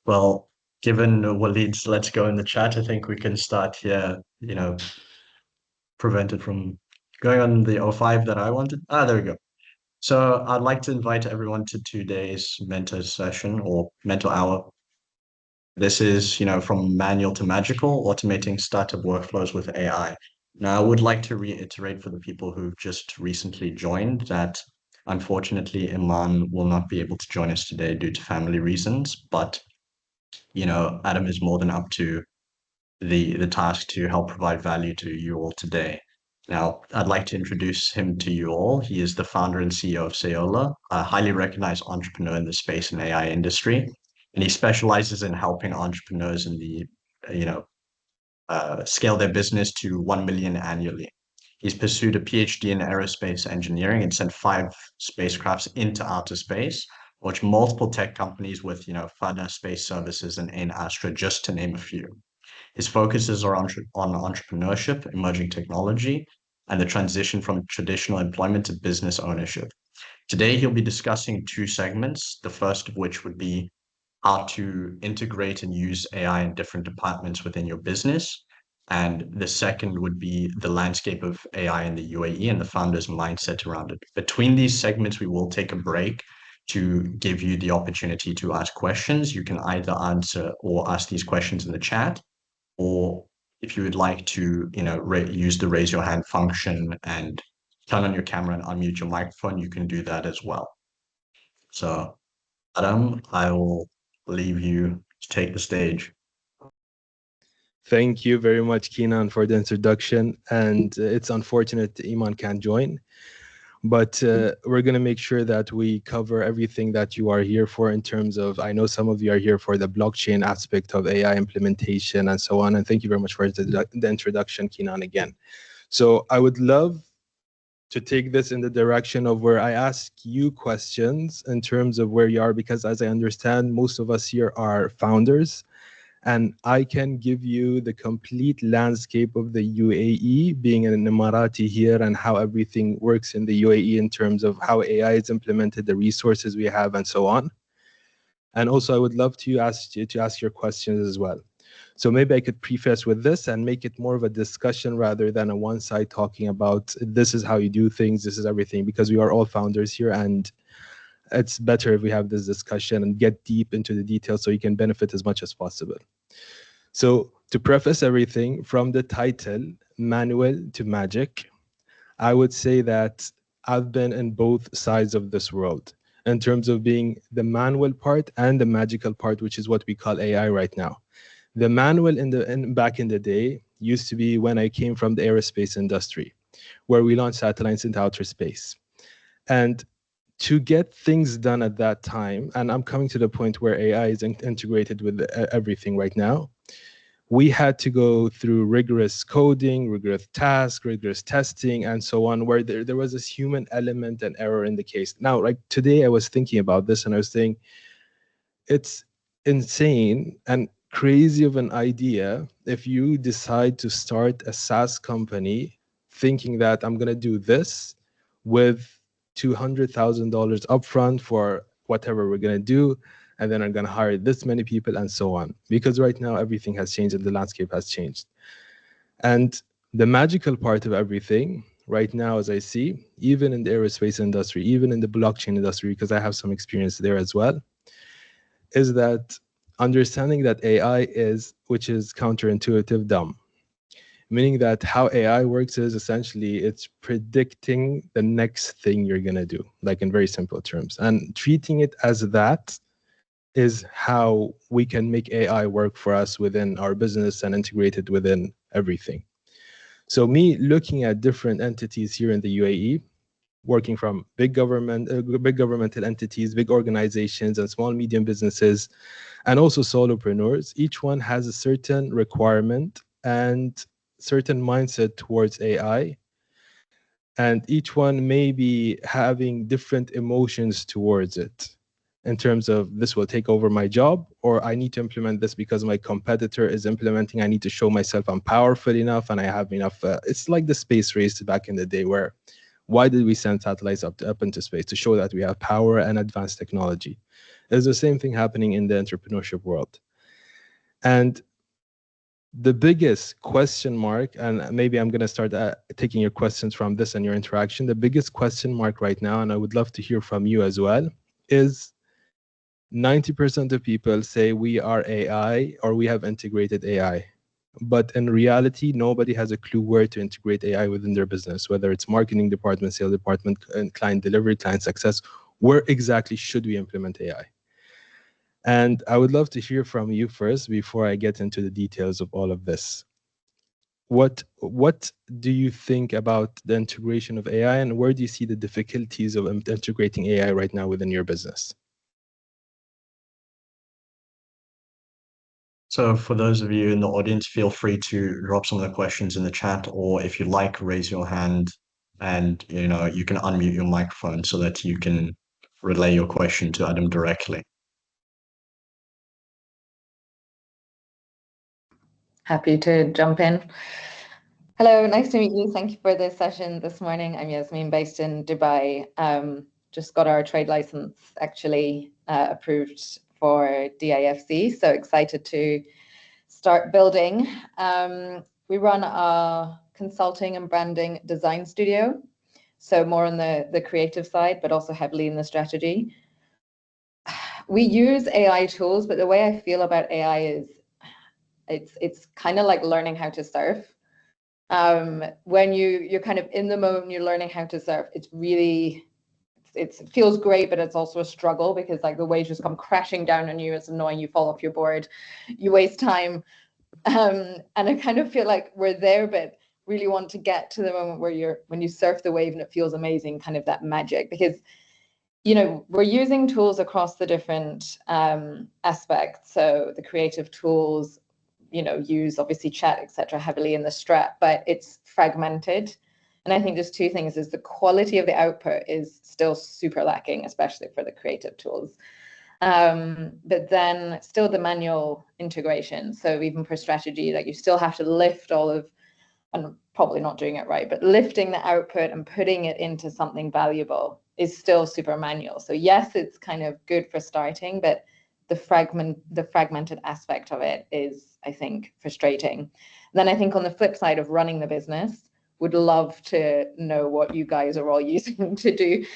Well, given Waleed's let's go in the chat, I think we can start here, prevent it from going on the O5 that I wanted. There we go. So I'd like to invite everyone to today's mentor session or mentor hour. This is, from manual to magical, automating startup workflows with AI. Now, I would like to reiterate for the people who've just recently joined that unfortunately, Iman will not be able to join us today due to family reasons, but Adam is more than up to the task to help provide value to you all today. Now, I'd like to introduce him to you all. He is the founder and CEO of Seyola, a highly recognized entrepreneur in the space and AI industry, and he specializes in helping entrepreneurs in the scale their business to 1 million annually. He's pursued a PhD in aerospace engineering and sent 5 spacecrafts into outer space, which multiple tech companies with, Fada Space Services and Ain Astra, just to name a few. His focuses are on entrepreneurship, emerging technology, and the transition from traditional employment to business ownership. Today, he'll be discussing 2 segments, the first of which would be how to integrate and use AI in different departments within your business. And the second would be the landscape of AI in the UAE and the founder's mindset around it. Between these segments, we will take a break to give you the opportunity to ask questions. You can either answer or ask these questions in the chat, or if you would like to, use the raise your hand function and turn on your camera and unmute your microphone, you can do that as well. So, Adam, I will leave you to take the stage. Thank you very much, Keenan, for the introduction. And it's unfortunate Iman can't join, but we're going to make sure that we cover everything that you are here for in terms of, I know some of you are here for the blockchain aspect of AI implementation and so on. And thank you very much for the introduction, Keenan, again. So I would love to take this in the direction of where I ask you questions in terms of where you are, because as I understand, most of us here are founders. And I can give you the complete landscape of the UAE, being an Emirati here, and how everything works in the UAE in terms of how AI is implemented, the resources we have, and so on. And also, I would love to ask you to ask your questions as well. So maybe I could preface with this and make it more of a discussion rather than a one side talking about this is how you do things, this is everything, because we are all founders here, and it's better if we have this discussion and get deep into the details so you can benefit as much as possible. So to preface everything, from the title, manual to magic, I would say that I've been in both sides of this world in terms of being the manual part and the magical part, which is what we call AI right now. The manual back in the day used to be when I came from the aerospace industry, where we launched satellites into outer space. And to get things done at that time, and I'm coming to the point where AI is integrated with everything right now, we had to go through rigorous coding, rigorous tasks, rigorous testing, and so on, where there was this human element and error in the case. Now, like today I was thinking about this and I was saying, it's insane and crazy of an idea if you decide to start a SaaS company thinking that I'm going to do this with $200,000 upfront for whatever we're going to do, and then I'm going to hire this many people and so on. Because right now everything has changed and the landscape has changed. And the magical part of everything right now, as I see, even in the aerospace industry, even in the blockchain industry, because I have some experience there as well, is that understanding that AI is, which is counterintuitive, dumb. Meaning that how AI works is essentially it's predicting the next thing you're going to do, like in very simple terms. And treating it as that is how we can make AI work for us within our business and integrate it within everything. So me looking at different entities here in the UAE, working from big governmental entities, big organizations, and small, medium businesses, and also solopreneurs, each one has a certain requirement and certain mindset towards AI, and each one may be having different emotions towards it in terms of this will take over my job, or I need to implement this because my competitor is implementing. I need to show myself I'm powerful enough and I have enough. It's like the space race back in the day, where why did we send satellites up into space? To show that we have power and advanced technology. There's the same thing happening in the entrepreneurship world. And the biggest question mark, and maybe I'm going to start taking your questions from this and your interaction. The biggest question mark right now, and I would love to hear from you as well, is 90% of people say we are AI or we have integrated AI. But in reality, nobody has a clue where to integrate AI within their business, whether it's marketing department, sales department, and client delivery, client success. Where exactly should we implement AI? And I would love to hear from you first before I get into the details of all of this. What do you think about the integration of AI, and where do you see the difficulties of integrating AI right now within your business? So for those of you in the audience, feel free to drop some of the questions in the chat, or if you like, raise your hand and you can unmute your microphone so that you can relay your question to Adam directly. Happy to jump in. Hello, nice to meet you. Thank you for this session this morning. I'm Yasmin, based in Dubai. Just got our trade license actually approved for DIFC, so excited to start building. We run a consulting and branding design studio, so more on the creative side, but also heavily in the strategy. We use AI tools, but the way I feel about AI is it's kind of like learning how to surf. When you're kind of in the moment, you're learning how to surf. It feels great, but it's also a struggle because like the waves just come crashing down on you. It's annoying. You fall off your board, you waste time. And I kind of feel like we're there, but really want to get to the moment where when you surf the wave and it feels amazing, kind of that magic, because we're using tools across the different aspects. So the creative tools, use obviously chat, etc., heavily in the strat, but it's fragmented. And I think there's two things: is the quality of the output is still super lacking, especially for the creative tools. But then still the manual integration. So even for strategy, like you still have to lift all of, and probably not doing it right, but lifting the output and putting it into something valuable is still super manual. So yes, it's kind of good for starting, but the fragmented aspect of it is, I think, frustrating. And then I think on the flip side of running the business, would love to know what you guys are all using to do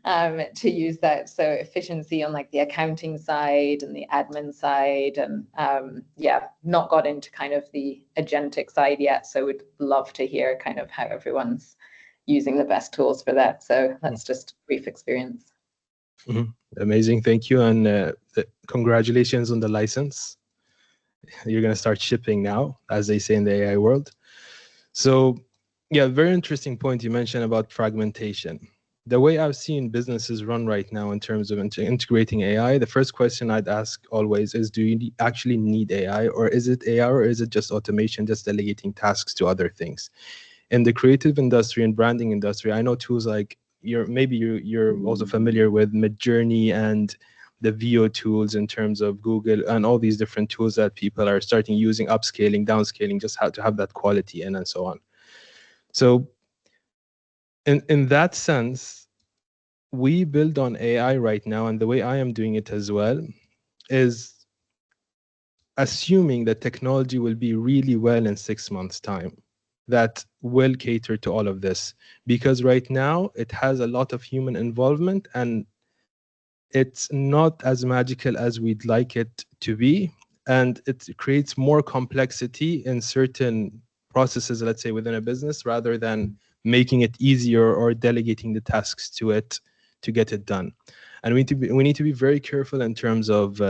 to use that. So efficiency on like the accounting side and the admin side, and not got into kind of the agentic side yet. So would love to hear kind of how everyone's using the best tools for that. So that's just brief experience. Mm-hmm. Amazing, thank you, and congratulations on the license. You're going to start shipping now, as they say in the AI world. So yeah, very interesting point you mentioned about fragmentation. The way I've seen businesses run right now in terms of integrating AI, the first question I'd ask always is, do you actually need AI, or is it AI, or is it just automation, just delegating tasks to other things? In the creative industry and branding industry, I know tools like you're also familiar with Midjourney and the VO tools in terms of Google and all these different tools that people are starting using, upscaling, downscaling, just how to have that quality in and so on. So in that sense, we build on AI right now, and the way I am doing it as well is assuming that technology will be really well in 6 months' time, that will cater to all of this, because right now it has a lot of human involvement and it's not as magical as we'd like it to be, and it creates more complexity in certain processes, let's say within a business, rather than making it easier or delegating the tasks to it to get it done. And we need to be very careful in terms of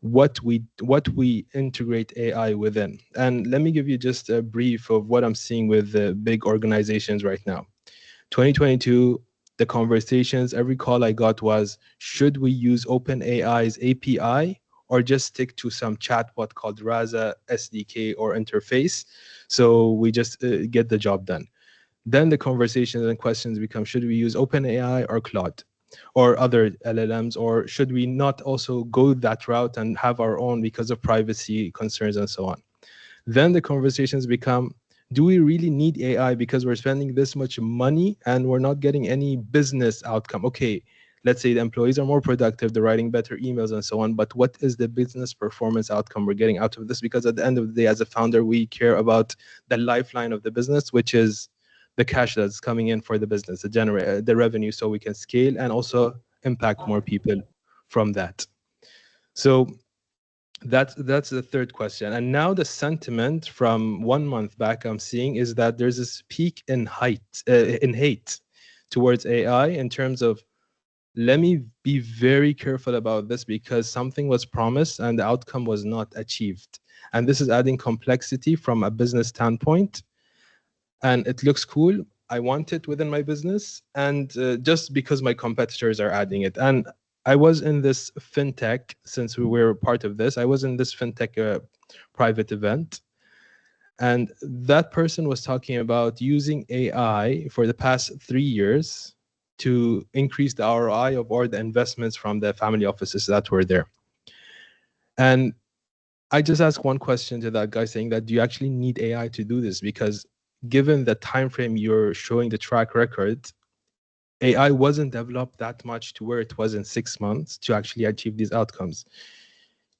what we integrate AI within. And let me give you just a brief of what I'm seeing with the big organizations right now. 2022, the conversations, every call I got was, should we use OpenAI's API or just stick to some chatbot called Raza SDK or interface, so we just get the job done? Then the conversations and questions become, should we use OpenAI or Claude or other LLMs, or should we not also go that route and have our own because of privacy concerns and so on? Then the conversations become, do we really need AI because we're spending this much money and we're not getting any business outcome? Okay, let's say the employees are more productive, they're writing better emails and so on, but what is the business performance outcome we're getting out of this? Because at the end of the day, as a founder, we care about the lifeline of the business, which is the cash that's coming in for the business, to generate the revenue, so we can scale and also impact more people from that. So that's the third question. And now the sentiment from 1 month back I'm seeing is that there's this peak in hate towards AI, in terms of, let me be very careful about this because something was promised and the outcome was not achieved. And this is adding complexity from a business standpoint. And it looks cool. I want it within my business. And just because my competitors are adding it. And I was in this fintech, since we were part of this, I was in this fintech private event. And that person was talking about using AI for the past 3 years to increase the ROI of all the investments from the family offices that were there. And I just asked one question to that guy, saying that, do you actually need AI to do this? Because given the time frame you're showing, the track record, AI wasn't developed that much to where it was in 6 months to actually achieve these outcomes.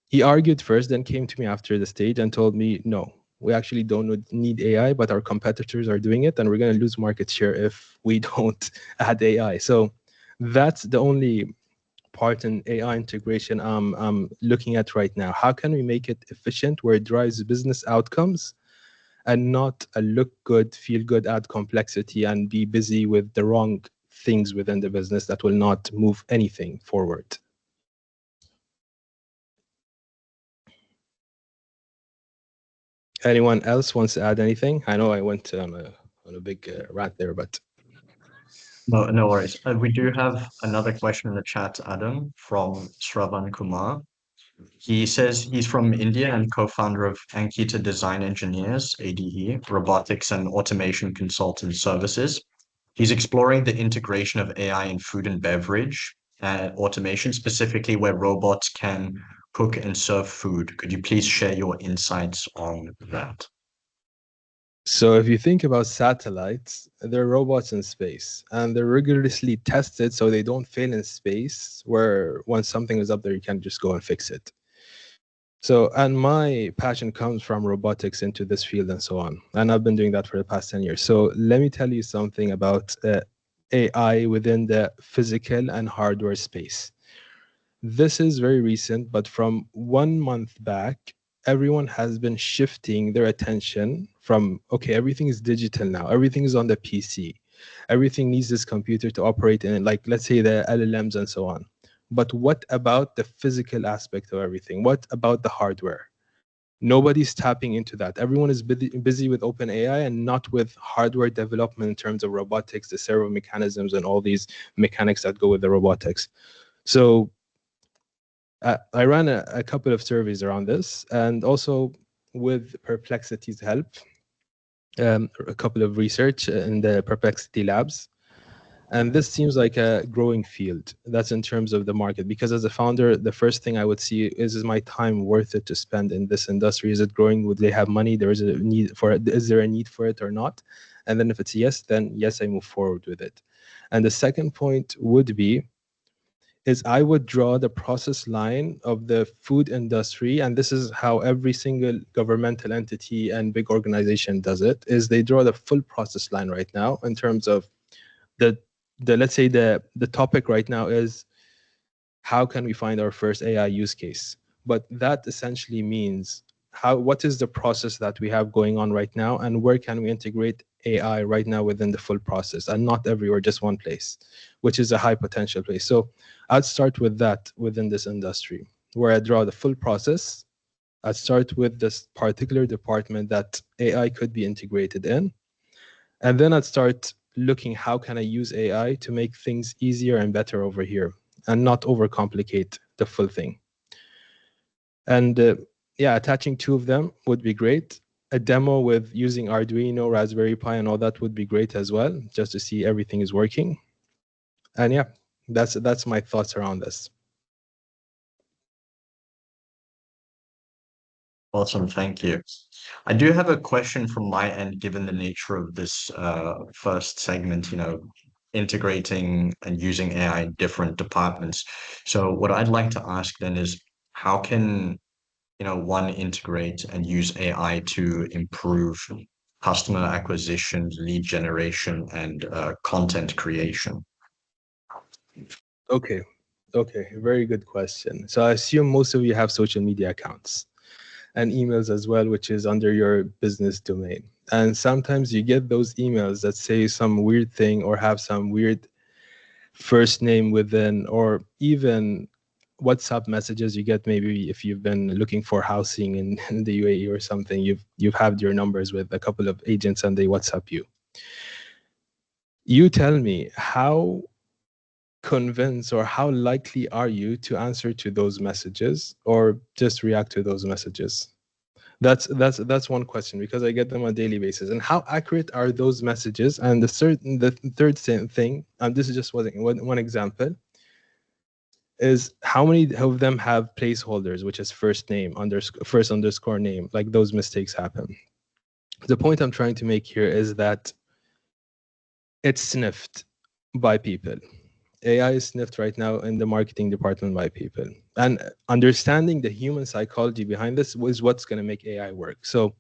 He argued first, then came to me after the stage and told me, no, we actually don't need AI, but our competitors are doing it, and we're going to lose market share if we don't add AI. So that's the only part in AI integration I'm looking at right now. How can we make it efficient where it drives business outcomes and not a look good, feel good, add complexity, and be busy with the wrong things within the business that will not move anything forward? Anyone else wants to add anything? I know I went on a big rant there, but No worries. We do have another question in the chat, Adam, from Shravan Kumar. He says he's from India and co-founder of Ankita Design Engineers, ADE, robotics and automation consultant services. He's exploring the integration of AI in food and beverage automation, specifically where robots can cook and serve food. Could you please share your insights on that? so if you think about satellites, they're robots in space, and they're rigorously tested so they don't fail in space, where once something is up there, you can't just go and fix it. So, and my passion comes from robotics into this field and so on. And I've been doing that for the past 10 years. So let me tell you something about AI within the physical and hardware space. This is very recent, but from 1 month back, everyone has been shifting their attention from, okay, everything is digital now. Everything is on the PC. Everything needs this computer to operate in it, like let's say the LLMs and so on. But what about the physical aspect of everything? What about the hardware? Nobody's tapping into that. Everyone is busy with OpenAI and not with hardware development in terms of robotics, the servo mechanisms, and all these mechanics that go with the robotics. So I ran a couple of surveys around this, and also with Perplexity's help, a couple of research in the Perplexity labs. And this seems like a growing field. That's in terms of the market, because as a founder, the first thing I would see is my time worth it to spend in this industry? Is it growing? Would they have money? There is a need for it. Is there a need for it or not? And then if it's yes, then yes, I move forward with it. And the second point would be, is I would draw the process line of the food industry, and this is how every single governmental entity and big organization does it, is they draw the full process line right now in terms of the let's say the topic right now is, how can we find our first AI use case? But that essentially means what is the process that we have going on right now, and where can we integrate AI right now within the full process, and not everywhere, just one place, which is a high potential place. So I'd start with that within this industry, where I draw the full process. I'd start with this particular department that AI could be integrated in, and then I'd start looking, how can I use AI to make things easier and better over here and not overcomplicate the full thing. And yeah, attaching 2 of them would be great. A demo with using Arduino, Raspberry Pi, and all that would be great as well, just to see everything is working. And yeah, that's my thoughts around this. Awesome, thank you. I do have a question from my end, given the nature of this first segment. integrating and using AI in different departments. So what I'd like to ask then is how can, one integrate and use AI to improve customer acquisition, lead generation, and content creation? Okay. Okay. Very good question. So I assume most of you have social media accounts and emails as well, which is under your business domain. And sometimes you get those emails that say some weird thing or have some weird first name within, or even WhatsApp messages you get. Maybe if you've been looking for housing in the UAE or something, you've had your numbers with a couple of agents and they WhatsApp you. You tell me, how convinced or how likely are you to answer to those messages or just react to those messages? That's one question, because I get them on a daily basis. And how accurate are those messages? And the third thing, and this is just one example, is how many of them have placeholders, which is first underscore name, like those mistakes happen. The point I'm trying to make here is that it's sniffed by people. AI is sniffed right now in the marketing department by people. And understanding the human psychology behind this is what's going to make AI work. So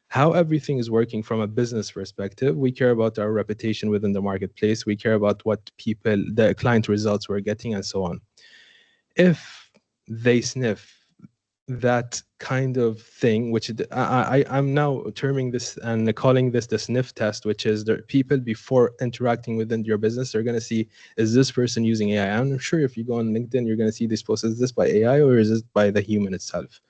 how everything is working from a business perspective, we care about our reputation within the marketplace. We care about what the client results we're getting, and so on. If they sniff that kind of thing, which I'm now terming this and calling this the sniff test, which is the people before interacting within your business, they're going to see, is this person using AI? I'm sure if you go on LinkedIn, you're going to see this post, is this by AI or is this by the human itself?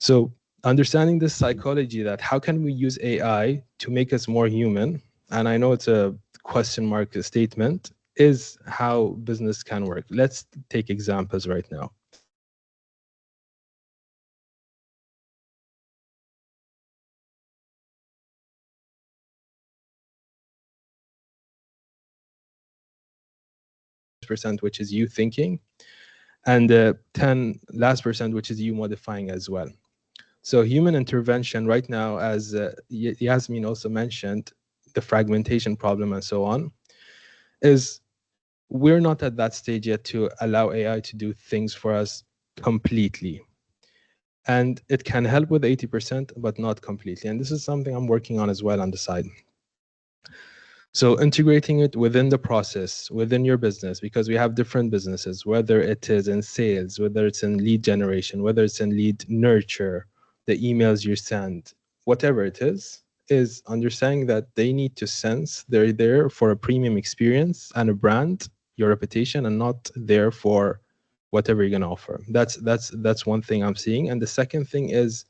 So understanding this psychology, that how can we use AI to make us more human, and I know it's a question mark statement, is how business can work. Let's take examples right now. Percent, which is you thinking, and 10 last percent, which is you modifying as well. So human intervention right now, as Yasmin also mentioned, the fragmentation problem and so on, is we're not at that stage yet to allow AI to do things for us completely. And it can help with 80%, but not completely. And this is something I'm working on as well on the side. So integrating it within the process, within your business, because we have different businesses, whether it is in sales, whether it's in lead generation, whether it's in lead nurture, the emails you send, whatever it is understanding that they need to sense they're there for a premium experience and a brand, your reputation, and not there for whatever you're going to offer. That's one thing I'm seeing. And the second thing is,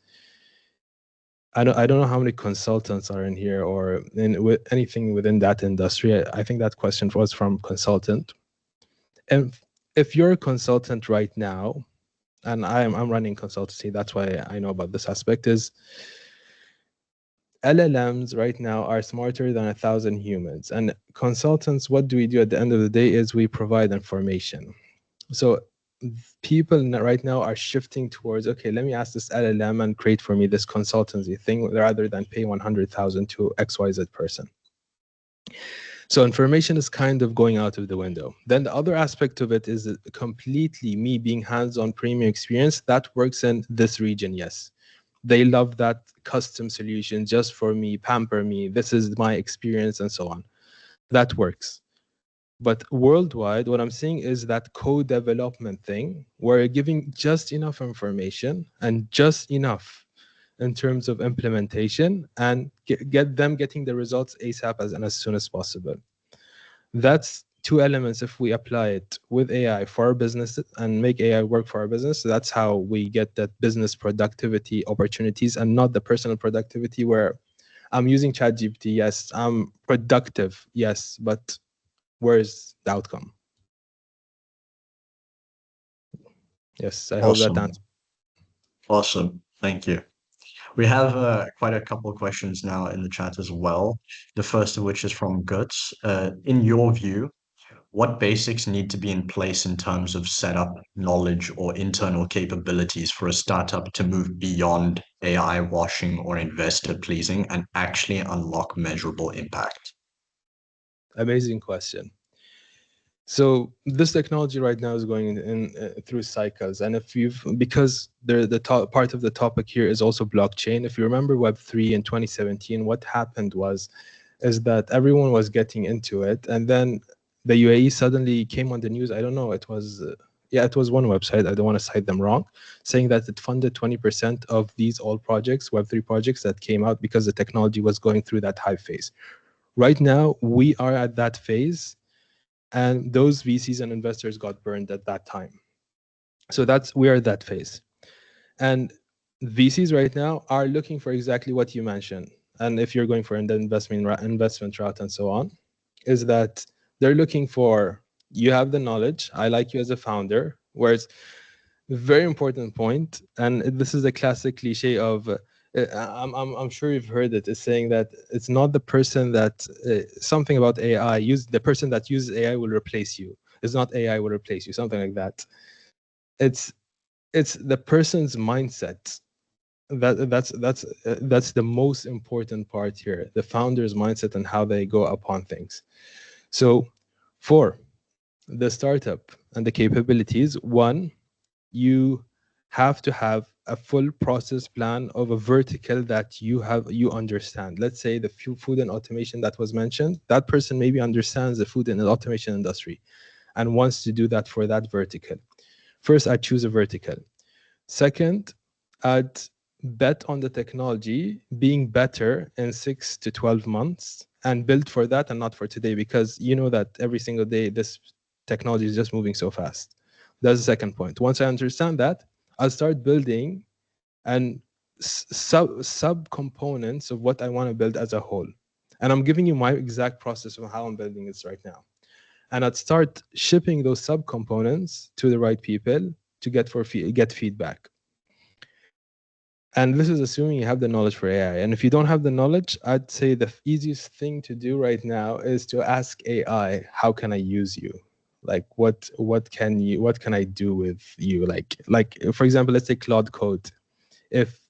I don't know how many consultants are in here or with anything within that industry. I think that question was from consultant. And if you're a consultant right now, and I'm running consultancy, that's why I know about this aspect, is LLMs right now are smarter than 1,000 humans. And consultants, what do we do at the end of the day is we provide information. So people right now are shifting towards, okay, let me ask this LLM and create for me this consultancy thing rather than pay 100,000 to XYZ person. So information is kind of going out of the window. Then the other aspect of it is completely me being hands-on premium experience that works in this region. Yes, they love that custom solution just for me, pamper me, this is my experience and so on. That works. But worldwide, what I'm seeing is that co-development thing where you're giving just enough information and just enough in terms of implementation and get them getting the results ASAP and as soon as possible. That's two elements. If we apply it with AI for our business and make AI work for our business, that's how we get that business productivity opportunities and not the personal productivity where I'm using ChatGPT. Yes, I'm productive. Yes, but where's the outcome? Yes, I hope that answers. Awesome. Thank you. We have quite a couple of questions now in the chat as well. The first of which is from Guts. In your view, what basics need to be in place in terms of setup, knowledge, or internal capabilities for a startup to move beyond AI washing or investor pleasing and actually unlock measurable impact? Amazing question. So this technology right now is going in through cycles, and if you've because the top part of the topic here is also blockchain. If you remember Web3 in 2017, what happened is that everyone was getting into it, and then the UAE suddenly came on the news. I don't know, it was it was one website. I don't want to cite them wrong, saying that it funded 20% of these all projects, Web3 projects that came out because the technology was going through that hype phase. Right now, we are at that phase. And those VCs and investors got burned at that time. So we are at that phase. And VCs right now are looking for exactly what you mentioned. And if you're going for an investment route and so on, is that they're looking for, you have the knowledge, I like you as a founder, whereas very important point, and this is a classic cliche of I'm sure you've heard it, is saying that it's not the person that something about AI, the person that uses AI will replace you. It's not AI will replace you, something like that. It's the person's mindset. That's the most important part here, the founder's mindset and how they go upon things. So for the startup and the capabilities, one, you have to have a full process plan of a vertical that you understand. Let's say the food and automation that was mentioned, that person maybe understands the food and automation industry and wants to do that for that vertical. First, I'd choose a vertical. Second, I'd bet on the technology being better in 6 to 12 months and build for that and not for today, because you know that every single day this technology is just moving so fast. That's the second point. Once I understand that, I'll start building and sub components of what I want to build as a whole. And I'm giving you my exact process of how I'm building this right now. And I'd start shipping those sub components to the right people to get feedback. And this is assuming you have the knowledge for AI. And if you don't have the knowledge, I'd say the easiest thing to do right now is to ask AI, how can I use you? Like what can I do with you? Like for example, let's say Cloud Code. If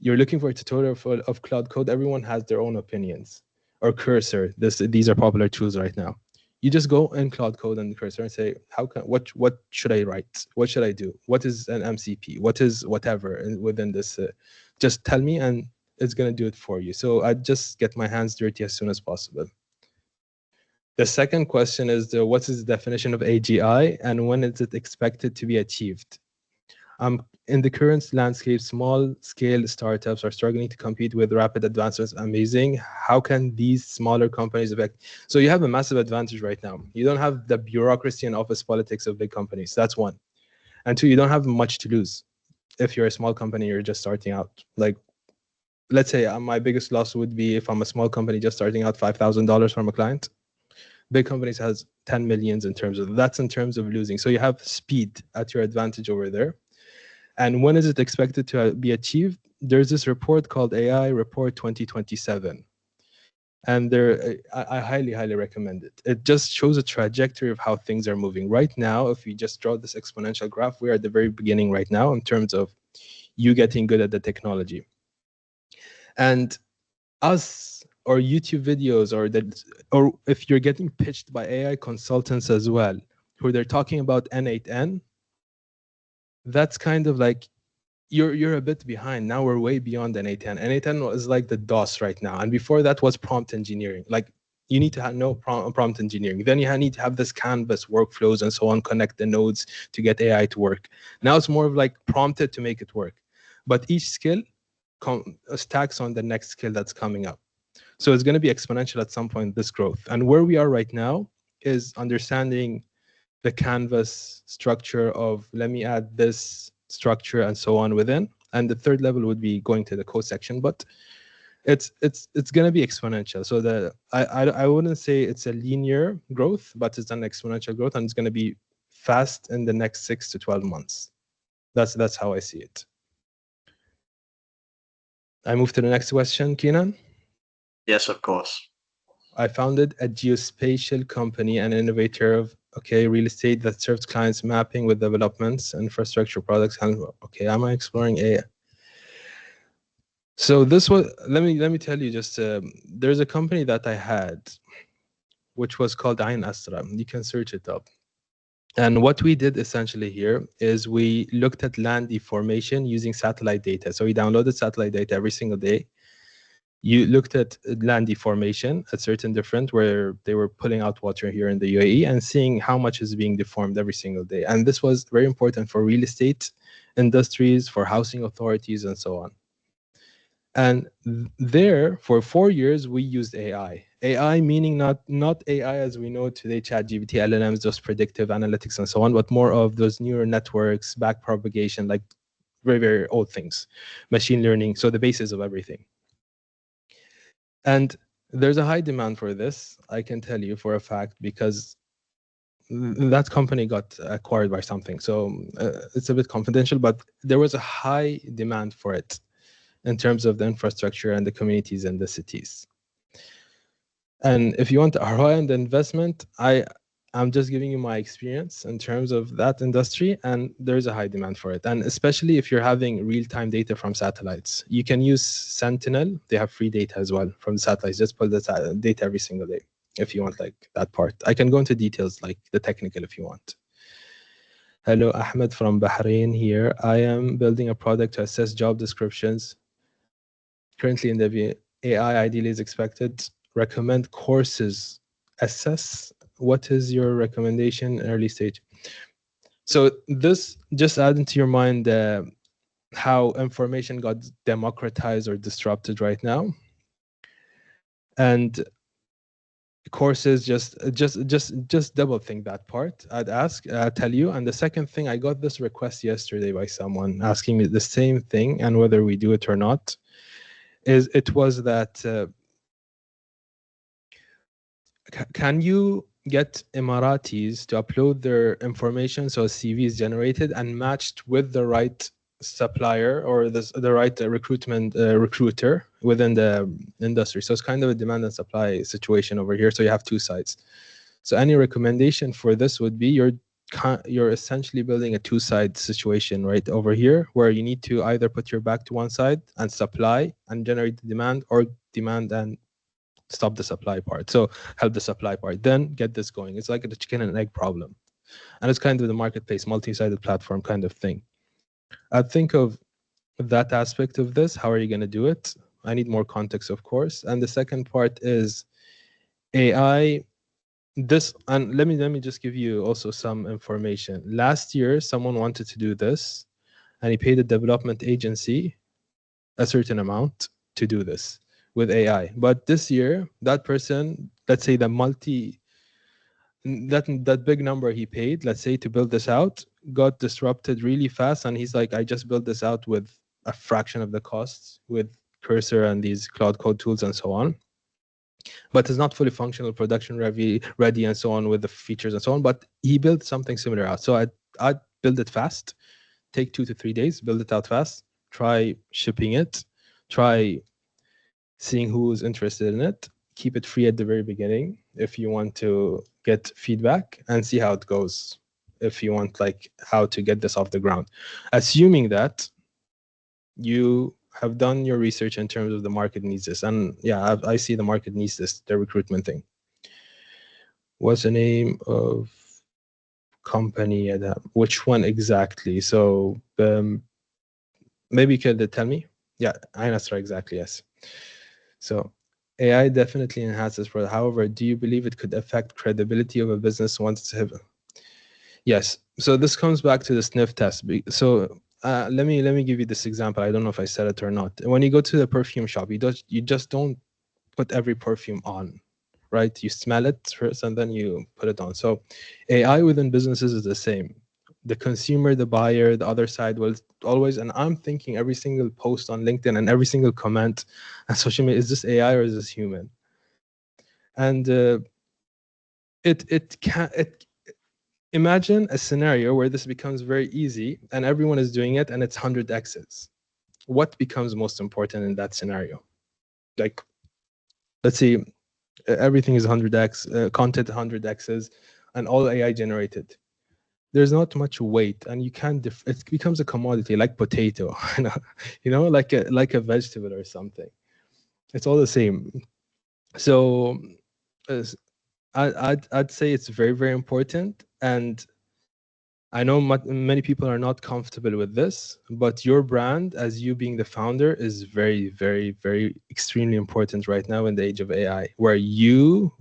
you're looking for a tutorial of Cloud Code, everyone has their own opinions. Or Cursor, these are popular tools right now. You just go in Cloud Code and Cursor and say, what should I write? What should I do? What is an MCP? What is whatever within this? Just tell me and it's going to do it for you. So I just get my hands dirty as soon as possible. The second question is, what is the definition of AGI and when is it expected to be achieved? In the current landscape, small-scale startups are struggling to compete with rapid advancements. Amazing. How can these smaller companies affect? So you have a massive advantage right now. You don't have the bureaucracy and office politics of big companies. That's one. And two, you don't have much to lose. If you're a small company, you're just starting out. Like, let's say my biggest loss would be if I'm a small company just starting out $5,000 from a client. Big companies has 10 millions in terms of losing. So you have speed at your advantage over there. And when is it expected to be achieved? There's this report called AI Report 2027. And I highly, highly recommend it. It just shows a trajectory of how things are moving. Right now, if we just draw this exponential graph, we're at the very beginning right now in terms of you getting good at the technology. And us or YouTube videos or if you're getting pitched by AI consultants as well, who they're talking about N8N, that's kind of like you're a bit behind. Now we're way beyond N8N. N8N was like the DOS right now, and before that was prompt engineering. Like you need to know prompt engineering. Then you need to have this canvas workflows and so on, connect the nodes to get AI to work. Now it's more of like prompted to make it work, but each skill stacks on the next skill that's coming up. So it's going to be exponential at some point, this growth. And where we are right now is understanding the canvas structure of, let me add this structure and so on within. And the third level would be going to the code section, but it's going to be exponential. So I wouldn't say it's a linear growth, but it's an exponential growth, and it's going to be fast in the next 6 to 12 months. That's how I see it. I move to the next question, Keenan. Yes, of course. I founded a geospatial company and innovator of real estate that serves clients mapping with developments, infrastructure products. And am I exploring AI? So this was, let me tell you just, there's a company that I had which was called Ain Astra. You can search it up. And what we did essentially here is we looked at land deformation using satellite data. So we downloaded satellite data every single day. You looked at land deformation at certain different where they were pulling out water here in the UAE and seeing how much is being deformed every single day. And this was very important for real estate industries, for housing authorities, and so on. And there, for 4 years, we used AI. AI meaning not AI as we know today, ChatGPT, LLMs, just predictive analytics and so on, but more of those neural networks, back propagation, like very, very old things, machine learning, so the basis of everything. And there's a high demand for this, I can tell you for a fact, because that company got acquired by something. So it's a bit confidential, but there was a high demand for it in terms of the infrastructure and the communities and the cities. And if you want ROI and the investment, I'm just giving you my experience in terms of that industry, and there's a high demand for it. And especially if you're having real-time data from satellites, you can use Sentinel. They have free data as well from the satellites. Just pull the data every single day if you want, like that part. I can go into details like the technical if you want. Hello, Ahmed from Bahrain here. I am building a product to assess job descriptions. Currently in the AI ideally is expected. Recommend courses. Assess. What is your recommendation early stage? So this just add into your mind how information got democratized or disrupted right now. And courses, just double think that part. I'd tell you. And the second thing, I got this request yesterday by someone asking me the same thing and whether we do it or not. It was that can you get Emiratis to upload their information so a CV is generated and matched with the right supplier or the right recruiter within the industry? So it's kind of a demand and supply situation over here. So you have two sides. So any recommendation for this would be you're essentially building a two-side situation right over here, where you need to either put your back to one side and supply and generate the demand, or demand and stop the supply part. So help the supply part, then get this going. It's like a chicken and egg problem. And it's kind of the marketplace, multi-sided platform kind of thing. I think of that aspect of this. How are you going to do it? I need more context, of course. And the second part is AI. And let me just give you also some information. Last year, someone wanted to do this, and he paid a development agency a certain amount to do this with AI. But this year, that person, let's say that big number he paid, let's say, to build this out, got disrupted really fast, and he's like, I just built this out with a fraction of the costs with Cursor and these cloud code tools and so on. But it's not fully functional, production ready and so on with the features and so on. But he built something similar out. So I'd build it fast, take 2 to 3 days, build it out fast, try shipping it, try seeing who's interested in it, keep it free at the very beginning if you want to get feedback, and see how it goes if you want like how to get this off the ground. Assuming that you have done your research in terms of the market needs this. And yeah, I see the market needs this, the recruitment thing. What's the name of company, Adham? Which one exactly? So maybe you could tell me? Yeah, Ain Astra, exactly, yes. So AI definitely enhances product. However, do you believe it could affect credibility of a business once it's Yes. So this comes back to the sniff test. So let me give you this example. I don't know if I said it or not. When you go to the perfume shop, you just don't put every perfume on, right? You smell it first and then you put it on. So AI within businesses is the same. The consumer, the buyer, the other side will always, and I'm thinking every single post on LinkedIn and every single comment on social media, is this AI or is this human? And imagine a scenario where this becomes very easy and everyone is doing it and it's 100x's. What becomes most important in that scenario? Like, let's see, everything is 100x, content 100x's, and all AI generated. There's not much weight, and you can't. It becomes a commodity like potato, like a vegetable or something. It's all the same. So I'd say it's very, very important. And I know many people are not comfortable with this, but your brand, as you being the founder, is very, very, very extremely important right now in the age of AI, where you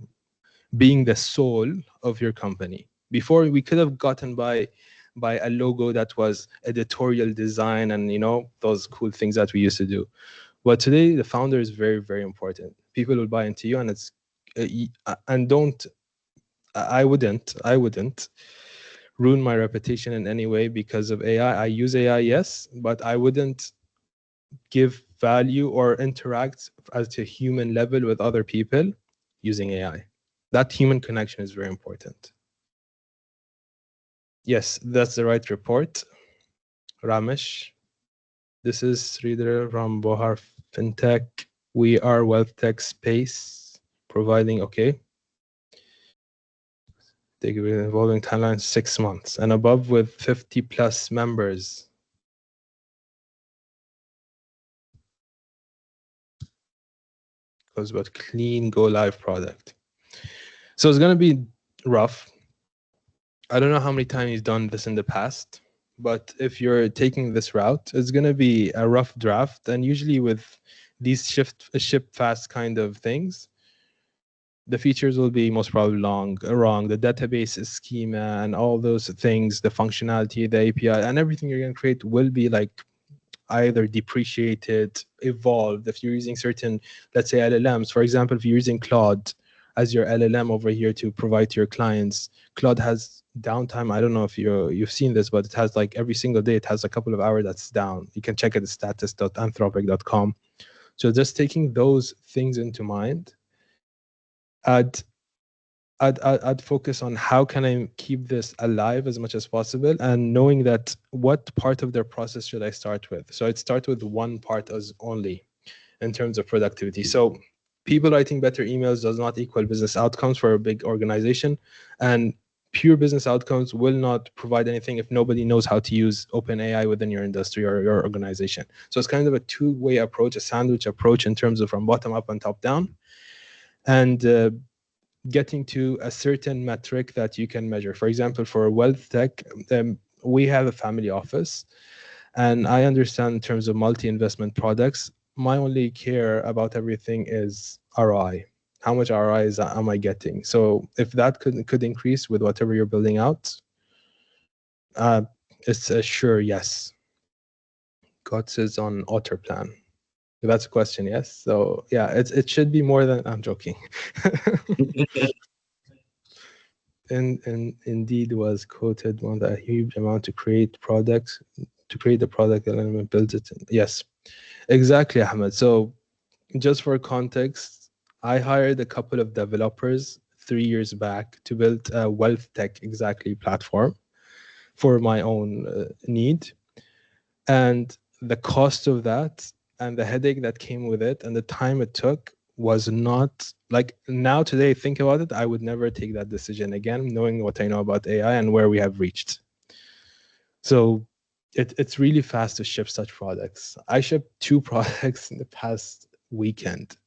being the soul of your company. Before, we could have gotten by a logo that was editorial design and, you know, those cool things that we used to do. But today, the founder is very, very important. People will buy into you, and it's and don't I wouldn't ruin my reputation in any way because of AI. I use AI, yes, but I wouldn't give value or interact at a human level with other people using AI. That human connection is very important. Yes, that's the right report. Ramesh, this is Sridhar from Bohar Fintech. We are wealth tech space providing, okay. They give an evolving timeline 6 months and above with 50 plus members. Goes about clean go live product. So it's gonna be rough. I don't know how many times he's done this in the past, but if you're taking this route, it's gonna be a rough draft. And usually with these ship fast kind of things, the features will be most probably wrong. The database schema and all those things, the functionality, the API, and everything you're gonna create will be like either depreciated, evolved. If you're using certain, let's say LLMs, for example, if you're using Claude as your LLM over here to provide to your clients, Claude has downtime. I don't know if you've seen this, but it has like every single day, it has a couple of hours that's down. You can check it at status.anthropic.com. So just taking those things into mind, I'd focus on how can I keep this alive as much as possible, and knowing that what part of their process should I start with. So I'd start with one part as only in terms of productivity. So people writing better emails does not equal business outcomes for a big organization, and pure business outcomes will not provide anything if nobody knows how to use OpenAI within your industry or your organization. So it's kind of a two-way approach, a sandwich approach in terms of from bottom up and top down. And getting to a certain metric that you can measure. For example, for wealth tech, we have a family office, and I understand in terms of multi-investment products, my only care about everything is ROI. How much ROI am I getting? So if that could increase with whatever you're building out, it's a sure yes. GOTS is on Otter plan. That's a question, yes. So yeah, it should be more than, I'm joking. And indeed was quoted on that huge amount to create the product element, build it. Yes, exactly, Ahmed. So just for context, I hired a couple of developers 3 years back to build a wealth tech exactly platform for my own need. And the cost of that and the headache that came with it and the time it took was not like, now today think about it, I would never take that decision again, knowing what I know about AI and where we have reached. So it's really fast to ship such products. I shipped 2 products in the past weekend.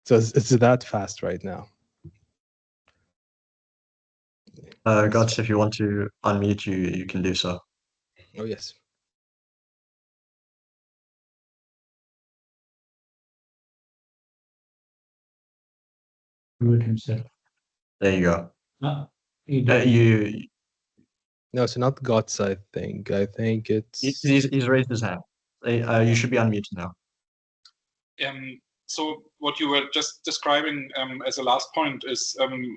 So it's that fast right now. Gods, if you want to unmute you can do so. Oh yes. Himself. There you go. No, so not GOTS, I think. I think it's... He's raised his hand. You should be unmuted now. So what you were just describing as a last point is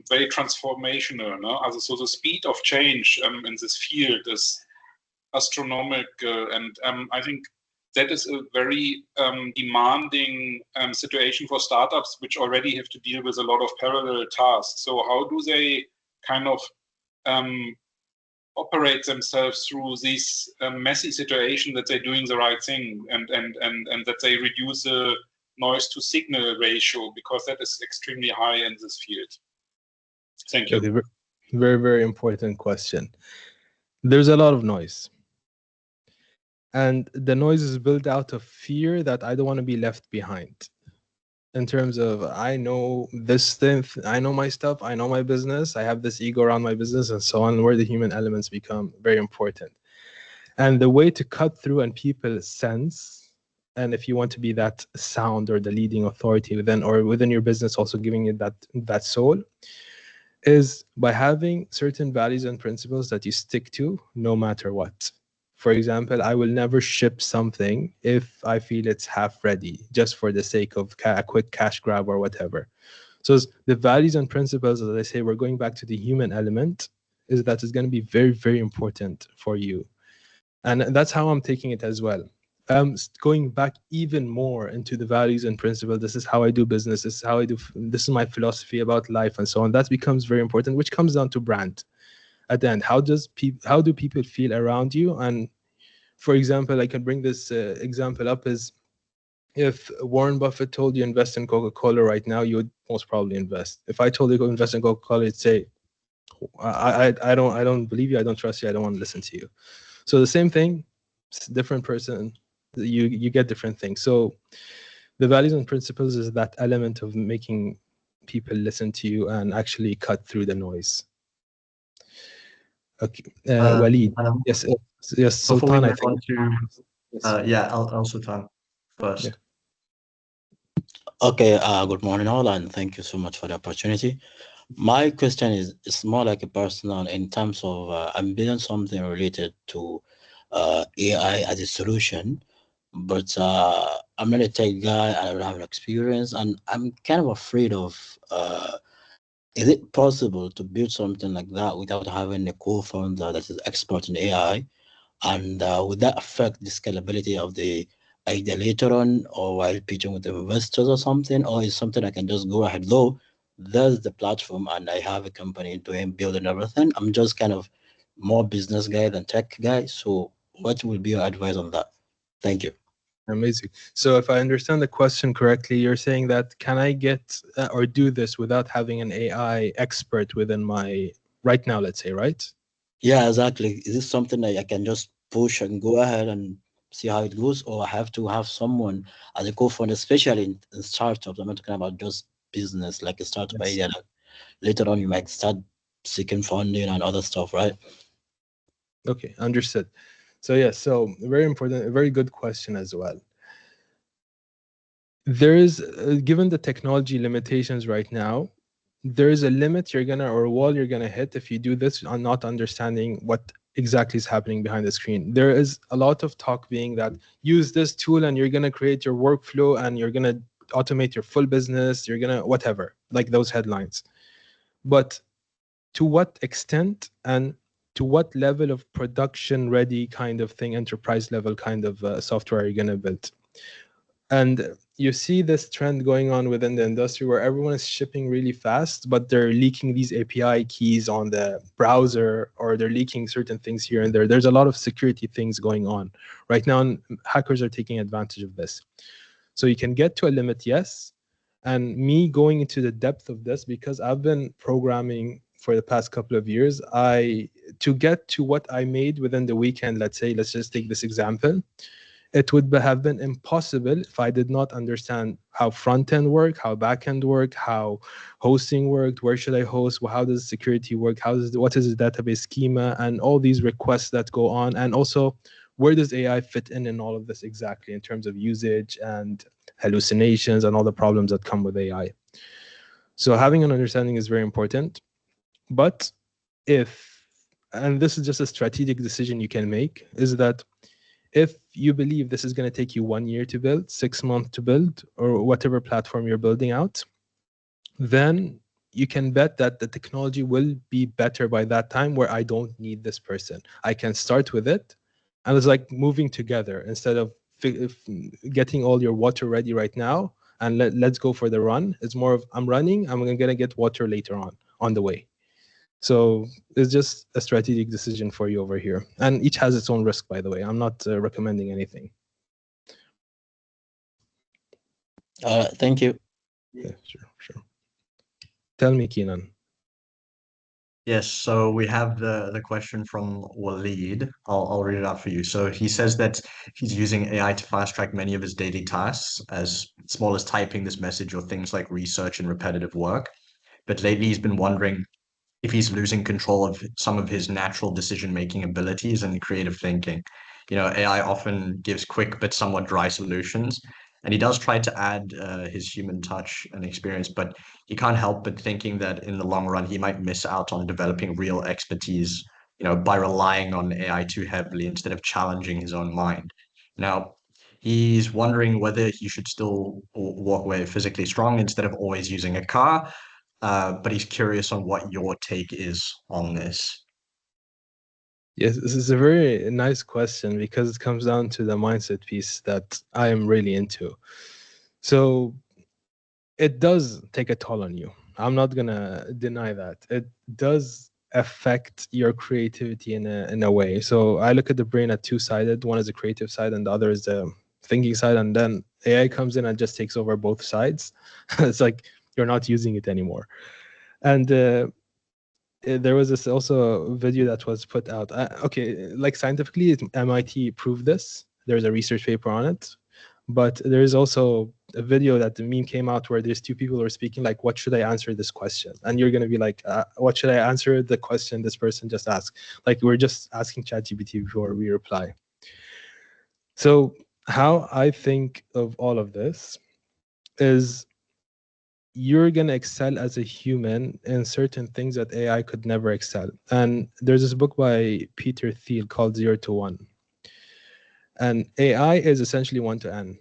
very transformational. No? So the speed of change in this field is astronomical, and I think that is a very demanding situation for startups, which already have to deal with a lot of parallel tasks. So how do they kind of operate themselves through this messy situation that they're doing the right thing, and that they reduce the noise to signal ratio, because that is extremely high in this field? Thank you. Okay, very, very important question. There's a lot of noise. And the noise is built out of fear that I don't want to be left behind. in terms of I know this thing, I know my stuff, I know my business, I have this ego around my business and so on, where the human elements become very important. And the way to cut through and people sense, and if you want to be that sound or the leading authority within or within your business, also giving it that soul, is by having certain values and principles that you stick to no matter what. For example, I will never ship something if I feel it's half ready, just for the sake of a quick cash grab or whatever. So the values and principles, as I say, we're going back to the human element, is that it's going to be very, very important for you. And that's how I'm taking it as well. Going back even more into the values and principles, this is how I do business, this is how I do, this is my philosophy about life and so on. That becomes very important, which comes down to brand at the end. How do people feel around you? And for example, I can bring this example up is if Warren Buffett told you invest in Coca-Cola right now, you would most probably invest. If I told you to invest in Coca-Cola, you'd say, I don't believe you, I don't trust you, I don't want to listen to you. So the same thing, different person, you get different things. So the values and principles is that element of making people listen to you and actually cut through the noise. Okay, Waleed. Adam, Yes, yes, before we Sultan, I move on think. to, Yes. yeah, Al Sultan first. Yeah. Okay, good morning all, and thank you so much for the opportunity. My question is more like a personal in terms of I'm building something related to AI as a solution, but I'm not a tech guy. I don't have an experience, and I'm kind of afraid of is it possible to build something like that without having a co-founder that is expert in AI? And would that affect the scalability of the idea later on or while pitching with investors or something? Or is something I can just go ahead, though there's the platform and I have a company doing building everything. I'm just kind of more business guy than tech guy. So what would be your advice on that? Thank you. Amazing. So if I understand the question correctly, you're saying that can I get or do this without having an AI expert within my right now, let's say, right? Yeah, exactly. Is this something that I can just push and go ahead and see how it goes, or I have to have someone as a co-founder, especially in startups? I'm not talking about just business, like a startup Yes. idea that later on you might start seeking funding and other stuff, right? Okay, understood. So yes, so very important, a very good question as well. There is, given the technology limitations right now, there is a limit you're gonna, or a wall you're gonna hit if you do this on not understanding what exactly is happening behind the screen. There is a lot of talk being that use this tool and you're gonna create your workflow and you're gonna automate your full business, you're gonna whatever, like those headlines. But to what extent and to what level of production ready kind of thing, enterprise level kind of software are you gonna build? And you see this trend going on within the industry where everyone is shipping really fast, but they're leaking these API keys on the browser, or they're leaking certain things here and there. There's a lot of security things going on right now, and hackers are taking advantage of this. So you can get to a limit, yes. And me going into the depth of this, because I've been programming for the past couple of years, to get to what I made within the weekend, let's say, let's just take this example, it would have been impossible if I did not understand how front end work, how back end work, how hosting worked, where should I host, how does security work, what is the database schema, and all these requests that go on, and also where does AI fit in all of this exactly in terms of usage and hallucinations and all the problems that come with AI. So having an understanding is very important. But and this is just a strategic decision you can make, is that if you believe this is going to take you 1 year to build, 6 months to build, or whatever platform you're building out, then you can bet that the technology will be better by that time, where I don't need this person. I can start with it, and it's like moving together instead of getting all your water ready right now and let's go for the run. It's more of I'm running, I'm going to get water later on the way. So it's just a strategic decision for you over here. And each has its own risk, by the way. I'm not recommending anything. Thank you. Yeah, sure. Tell me, Keenan. Yes, so we have the question from Waleed. I'll read it out for you. So he says that he's using AI to fast track many of his daily tasks, as small as typing this message or things like research and repetitive work. But lately he's been wondering if he's losing control of some of his natural decision-making abilities and creative thinking. AI often gives quick but somewhat dry solutions, and he does try to add his human touch and experience, but he can't help but thinking that in the long run he might miss out on developing real expertise, by relying on AI too heavily instead of challenging his own mind. Now, he's wondering whether he should still walk away physically strong instead of always using a car, but he's curious on what your take is on this. Yes, this is a very nice question because it comes down to the mindset piece that I am really into. So it does take a toll on you. I'm not gonna deny that. It does affect your creativity in a way. So I look at the brain at two-sided. One is the creative side and the other is the thinking side. And then AI comes in and just takes over both sides. It's like you're not using it anymore. And there was this also video that was put out. Okay, like scientifically, MIT proved this. There's a research paper on it. But there's also a video that the meme came out where there's two people who are speaking like, what should I answer this question? And you're going to be like, what should I answer the question this person just asked? Like we're just asking ChatGPT before we reply. So how I think of all of this is you're going to excel as a human in certain things that AI could never excel. And there's this book by Peter Thiel called 0 to 1. And AI is essentially 1 to n.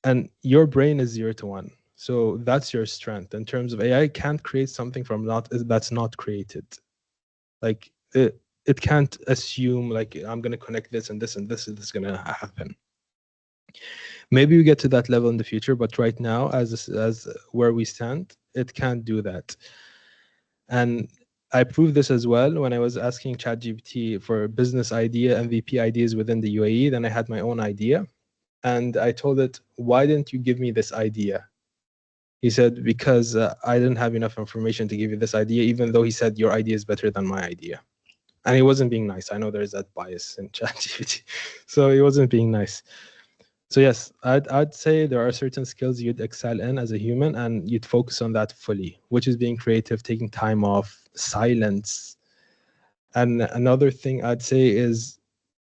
And your brain is 0 to 1. So that's your strength in terms of AI can't create something from that's not created. Like it can't assume like I'm going to connect this and this and this is going to happen. Maybe we get to that level in the future, but right now, as where we stand, it can't do that. And I proved this as well when I was asking ChatGPT for business idea, MVP ideas within the UAE. Then I had my own idea. And I told it, why didn't you give me this idea? He said, because I didn't have enough information to give you this idea, even though he said your idea is better than my idea. And he wasn't being nice. I know there's that bias in ChatGPT. So he wasn't being nice. So yes, I'd say there are certain skills you'd excel in as a human and you'd focus on that fully, which is being creative, taking time off, silence. And another thing I'd say is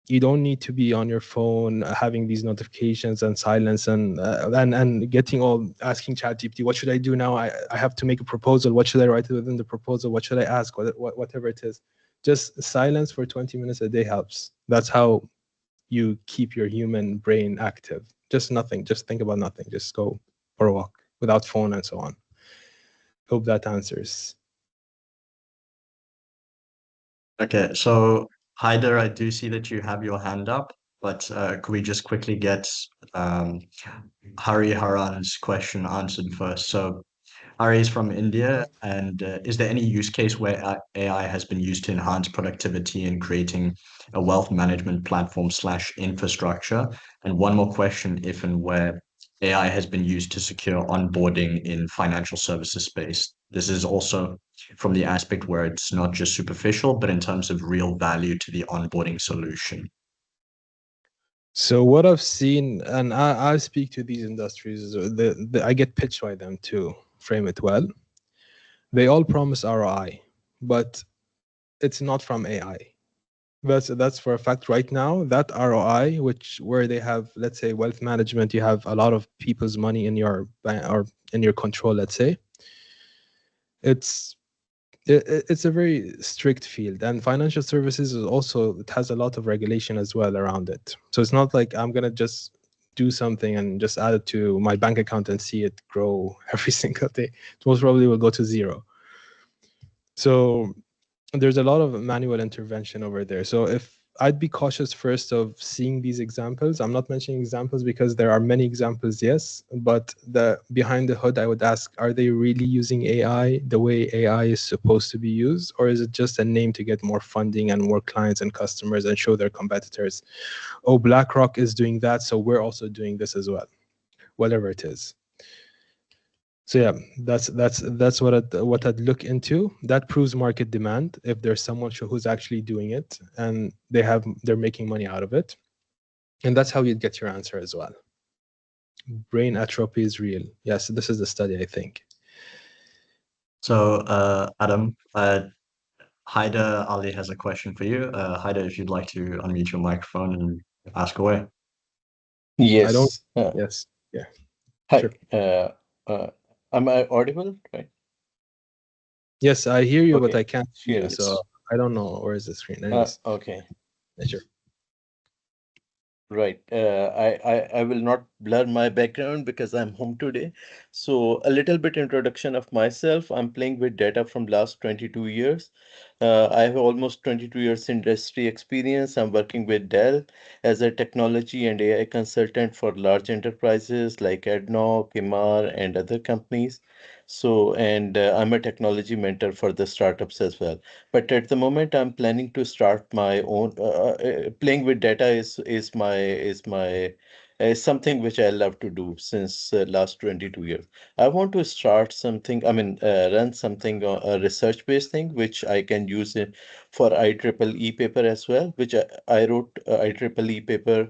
you don't need to be on your phone having these notifications and silence and getting all asking ChatGPT, what should I do now? I have to make a proposal. What should I write within the proposal? What should I ask? Whatever it is. Just silence for 20 minutes a day helps. That's how you keep your human brain active. Just nothing. Just think about nothing. Just go for a walk without phone and so on. Hope that answers. Okay, so Haider, I do see that you have your hand up, but could we just quickly get Hari Haran's question answered first? So Hari is from India, and is there any use case where AI has been used to enhance productivity in creating a wealth management platform / infrastructure? And one more question, if and where AI has been used to secure onboarding in financial services space. This is also from the aspect where it's not just superficial, but in terms of real value to the onboarding solution. So what I've seen, and I speak to these industries, I get pitched by them to frame it well. They all promise ROI, but it's not from AI. That's for a fact right now. That ROI, where they have, let's say, wealth management, you have a lot of people's money in your or in your control. Let's say, it's a very strict field, and financial services is also, it has a lot of regulation as well around it. So it's not like I'm gonna just do something and just add it to my bank account and see it grow every single day. It most probably will go to zero. So there's a lot of manual intervention over there. So if I'd be cautious first of seeing these examples. I'm not mentioning examples because there are many examples, yes, but behind the hood, I would ask, are they really using AI the way AI is supposed to be used? Or is it just a name to get more funding and more clients and customers and show their competitors, oh, BlackRock is doing that, so we're also doing this as well, whatever it is. So yeah, that's what I'd look into. That proves market demand if there's someone who's actually doing it and they're making money out of it, and that's how you'd get your answer as well. Brain atrophy is real. Yes, this is the study, I think. So, Adam, Haida Ali has a question for you. Haida, if you'd like to unmute your microphone and ask away. I don't. Yes. Yes. Yeah. Hi. Sure. Am I audible? Right. Yes, I hear you, but Okay. I can't see you. Yes. So I don't know where is the screen. Anyways, Okay. yeah, sure. Right. I will not blur my background because I'm home today. So a little bit introduction of myself. I'm playing with data from last 22 years. I have almost 22 years industry experience. I'm working with Dell as a technology and AI consultant for large enterprises like ADNOC, Imar, and other companies. So, and I'm a technology mentor for the startups as well. But at the moment, I'm planning to start my own. Playing with data is something which I love to do since last 22 years. I want to start something. I mean, run something a research-based thing which I can use it for IEEE paper as well. Which I wrote IEEE paper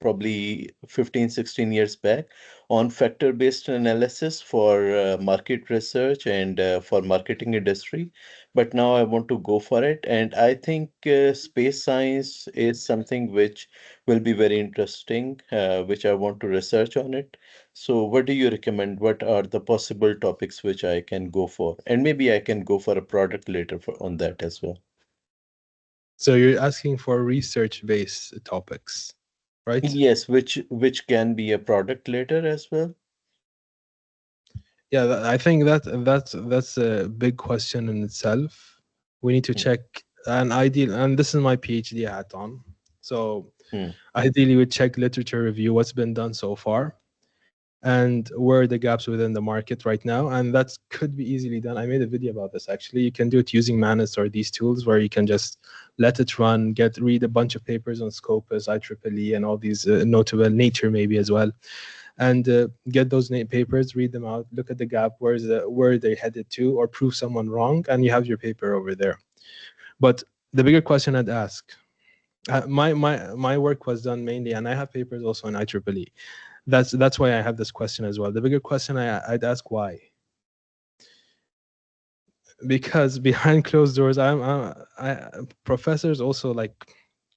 probably 15, 16 years back on factor-based analysis for market research and for marketing industry, but now I want to go for it. And I think space science is something which will be very interesting, which I want to research on it. So, what do you recommend? What are the possible topics which I can go for? And maybe I can go for a product later on that as well. So you're asking for research-based topics, right? Yes, which can be a product later as well. Yeah, I think that's a big question in itself. We need to Hmm. check an ideal, and this is my PhD hat on. So Hmm. ideally, we check literature review, what's been done so far, and where are the gaps within the market right now. And that could be easily done. I made a video about this actually. You can do it using Manus or these tools where you can just let it run, read a bunch of papers on Scopus, IEEE, and all these notable Nature maybe as well, and get those papers, read them out, look at the gap, where they headed to, or prove someone wrong, and you have your paper over there. But the bigger question I'd ask, my work was done mainly, and I have papers also on IEEE. That's why I have this question as well. The bigger question I'd ask, why? Because behind closed doors, professors also like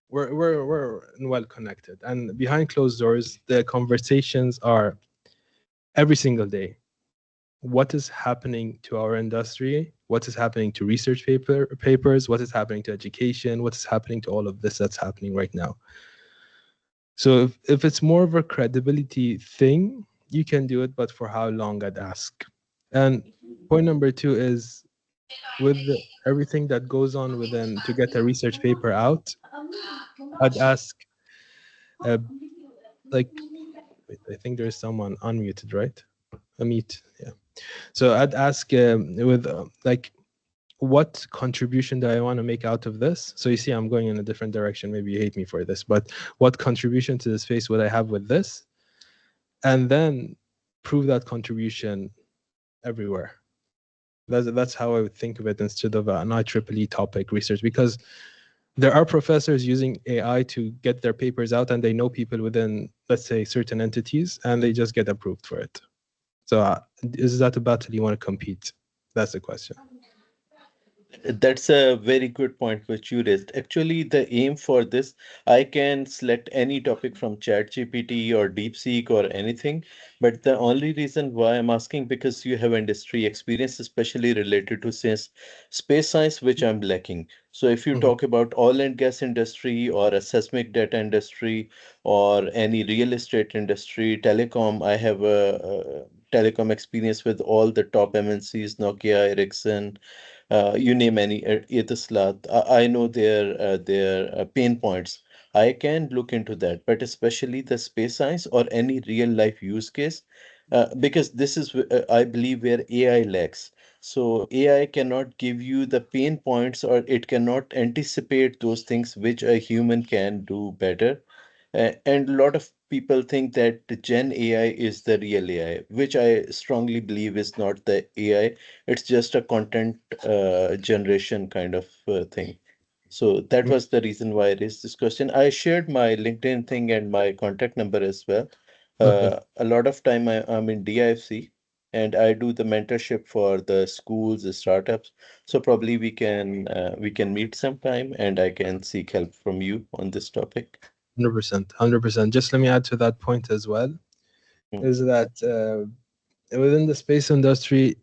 we're well connected, and behind closed doors, the conversations are every single day. What is happening to our industry? What is happening to research papers? What is happening to education? What is happening to all of this that's happening right now? So if it's more of a credibility thing, you can do it, but for how long, I'd ask. And point number two is, with everything that goes on within to get a research paper out, I'd ask, like, wait, I think there's someone unmuted, right? Unmute, yeah. So I'd ask with like, what contribution do I want to make out of this? So you see, I'm going in a different direction. Maybe you hate me for this, but what contribution to the space would I have with this? And then prove that contribution everywhere. That's how I would think of it, instead of an IEEE topic research, because there are professors using AI to get their papers out, and they know people within, let's say, certain entities, and they just get approved for it. So is that a battle you want to compete? That's the question. That's a very good point which you raised. Actually, the aim for this, I can select any topic from ChatGPT or DeepSeek or anything, but the only reason why I'm asking, because you have industry experience, especially related to space science, which I'm lacking. So if you Mhm. talk about oil and gas industry or a seismic data industry or any real estate industry, telecom, I have a telecom experience with all the top MNCs, Nokia, Ericsson, you name any Etisalat. I know their pain points. I can look into that, but especially the space science or any real life use case, because this is I believe where AI lacks. So AI cannot give you the pain points, or it cannot anticipate those things which a human can do better. And a lot of people think that the Gen AI is the real AI, which I strongly believe is not the AI. It's just a content generation kind of thing. So that was the reason why I raised this question. I shared my LinkedIn thing and my contact number as well. Okay. A lot of time I'm in DIFC and I do the mentorship for the schools, the startups. So probably we can meet sometime and I can seek help from you on this topic. 100%. 100%. Just let me add to that point as well, is that within the space industry,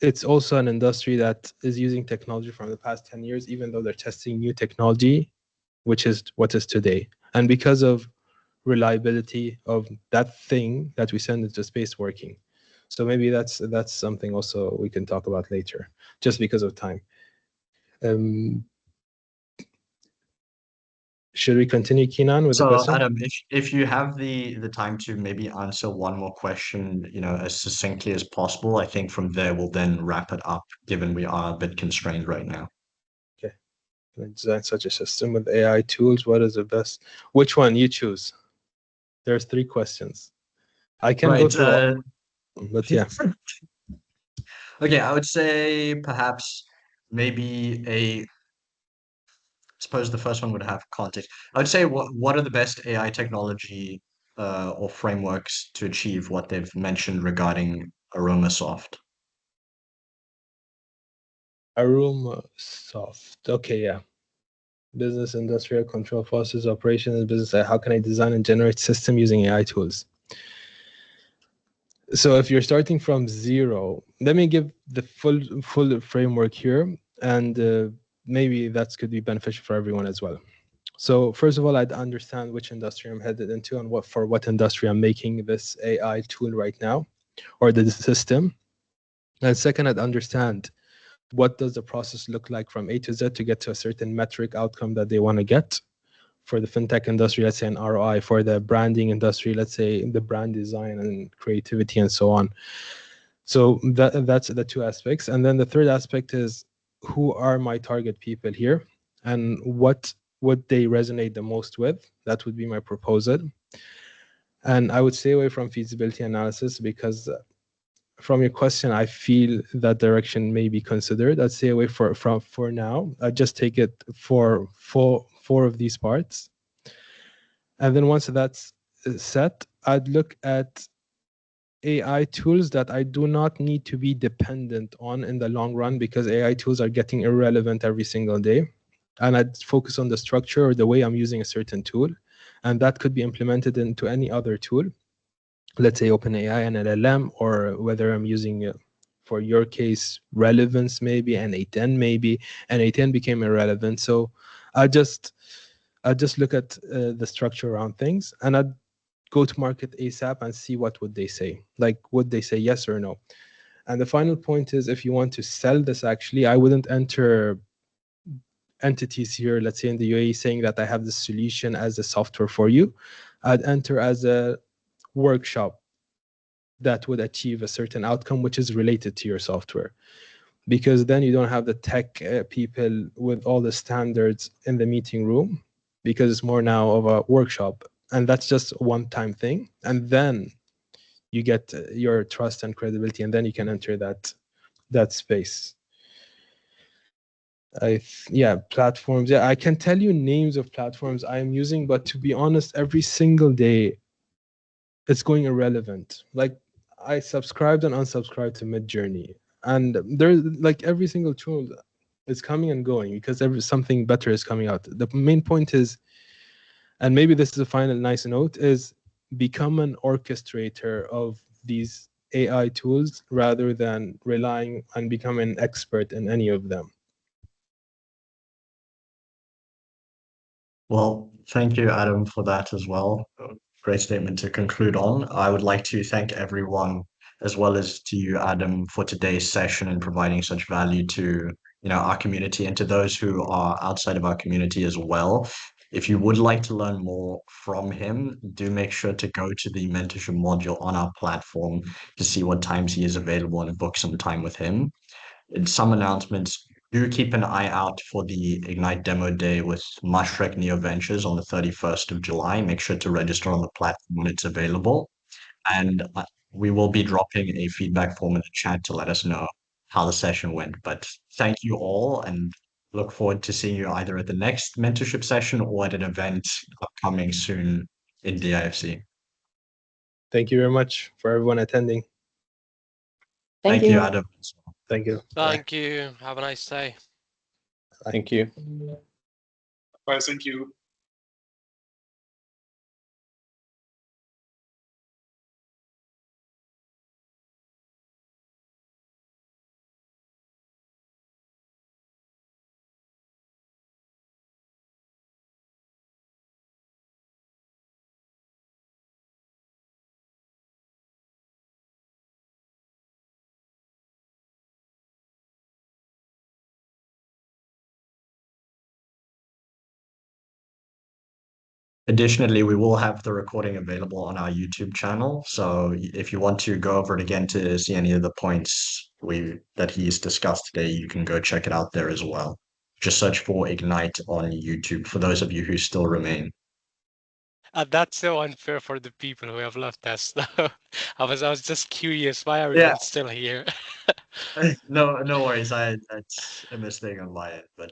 it's also an industry that is using technology from the past 10 years, even though they're testing new technology, which is what is today. And because of reliability of that thing that we send into space working. So maybe that's something also we can talk about later, just because of time. Should we continue, Keenan, with the So question? Adam, if you have the time to maybe answer one more question, as succinctly as possible, I think from there we'll then wrap it up, given we are a bit constrained right now. Okay. Design such a system with AI tools. What is the best? Which one you choose? There's 3 questions. I can go through all, but yeah. Okay, I would say perhaps maybe I suppose the first one would have context. I would say what are the best AI technology or frameworks to achieve what they've mentioned regarding AromaSoft? Aroma soft. Okay, yeah. Business, industrial control process, operations, business. How can I design and generate system using AI tools? So if you're starting from zero, let me give the full framework here, and maybe that could be beneficial for everyone as well. So first of all, I'd understand which industry I'm headed into and what industry I'm making this AI tool right now, or the system. And second, I'd understand what does the process look like from A to Z to get to a certain metric outcome that they want to get. For the fintech industry, let's say an ROI. For the branding industry, let's say the brand design and creativity and so on. So that's the 2 aspects. And then the third aspect is, who are my target people here and what would they resonate the most with? That would be my proposal. And I would stay away from feasibility analysis because from your question, I feel that direction may be considered. I'd stay away for now. I just take it for 4 of these parts. And then once that's set, I'd look at AI tools that I do not need to be dependent on in the long run, because AI tools are getting irrelevant every single day. And I'd focus on the structure or the way I'm using a certain tool. And that could be implemented into any other tool. Let's say OpenAI and LLM, or whether I'm using, for your case, relevance maybe, N8N maybe. N8N became irrelevant. So I just look at the structure around things, and I'd go to market ASAP and see what would they say. Like, would they say yes or no? And the final point is, if you want to sell this, actually, I wouldn't enter entities here, let's say in the UAE, saying that I have the solution as a software for you. I'd enter as a workshop that would achieve a certain outcome which is related to your software, because then you don't have the tech people with all the standards in the meeting room, because it's more now of a workshop, and that's just a one-time thing. And then you get your trust and credibility, and then you can enter that space. Platforms. Yeah, I can tell you names of platforms I am using, but to be honest, every single day it's going irrelevant. Like, I subscribed and unsubscribed to Midjourney, and there's like every single tool is coming and going because something better is coming out. The main point is, and maybe this is a final nice note, is become an orchestrator of these AI tools rather than relying and become an expert in any of them. Well, thank you, Adam, for that as well. Great statement to conclude on. I would like to thank everyone, as well as to you, Adam, for today's session and providing such value to our community, and to those who are outside of our community as well. If you would like to learn more from him, do make sure to go to the mentorship module on our platform to see what times he is available and book some time with him. In some announcements, do keep an eye out for the Ignite Demo Day with Mushrek Neo Ventures on the 31st of July. Make sure to register on the platform when it's available. And we will be dropping a feedback form in the chat to let us know how the session went. But thank you all, and look forward to seeing you either at the next mentorship session or at an event upcoming soon in DIFC. Thank you very much for everyone attending. Thank you, you. Adam. Thank you. Thank you. Have a nice day. Thank you. Bye. Thank you. Additionally, we will have the recording available on our YouTube channel. So if you want to go over it again to see any of the points that he's discussed today, you can go check it out there as well. Just search for Ignite on YouTube for those of you who still remain. That's so unfair for the people who have left us. I was just curious, why are we even still here? No worries. It's a mistake on my end, but